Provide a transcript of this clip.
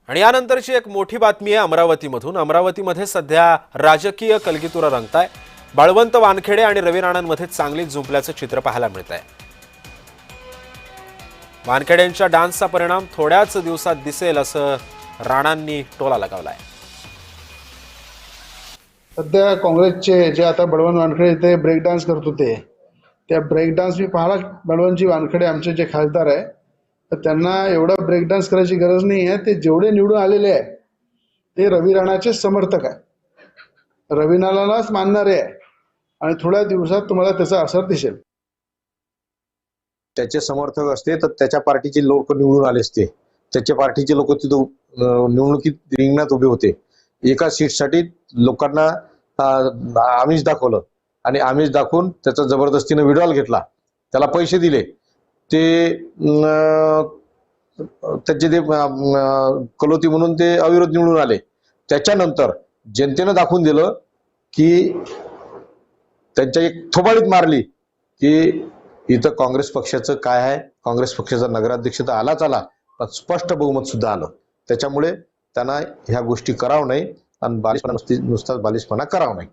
आणि यानंतरची एक मोठी बातमी आहे अमरावतीमधून। अमरावतीमध्ये सध्या राजकीय कलगीतुरा रंगताय। बळवंत वानखेडे आणि रवी राणांमध्ये चांगलीच जुंपल्याचं चित्र पाहायला मिळतंय। वानखेडेंच्या डान्सचा परिणाम थोड्याच दिवसात दिसेल असं राणांनी टोला लगावलाय। सध्या काँग्रेसचे जे आता बळवंत वानखेडे ते ब्रेक डान्स करत होते, त्या ब्रेक डान्स मी पाहिला। बळवंतजी वानखेडे आमचे जे खासदार आहे, तर त्यांना एवढा ब्रेक डान्स करायची गरज नाही आहे। ते जेवढे निवडून आलेले आहे ते रवी राणाचे समर्थक आहे, रवी राणालाच मानणारे आहे आणि थोड्या दिवसात तुम्हाला त्याचा असर दिसेल। त्याचे समर्थक असते तर त्याच्या पार्टीचे लोक निवडून आले असते, त्याच्या पार्टीचे लोक तिथं निवडणुकीत रिंगणात उभे होते। एका सीटसाठी लोकांना आमिष दाखवलं आणि आमिष दाखवून त्याचा जबरदस्तीने विड्रॉल घेतला, त्याला पैसे दिले, ते त्याचे ते कलोती म्हणून ते अविरोध निवडून आले। त्याच्यानंतर जनतेनं दाखवून दिलं की त्यांच्या एक थोबाडीत मारली की इथं काँग्रेस पक्षाचं काय आहे। काँग्रेस पक्षाचा नगराध्यक्ष तर आलाच आला, पण स्पष्ट बहुमत सुद्धा आलं। त्याच्यामुळे त्यांना ह्या गोष्टी करावं नाही आणि नुसताच बालिशपणा करावं नाही।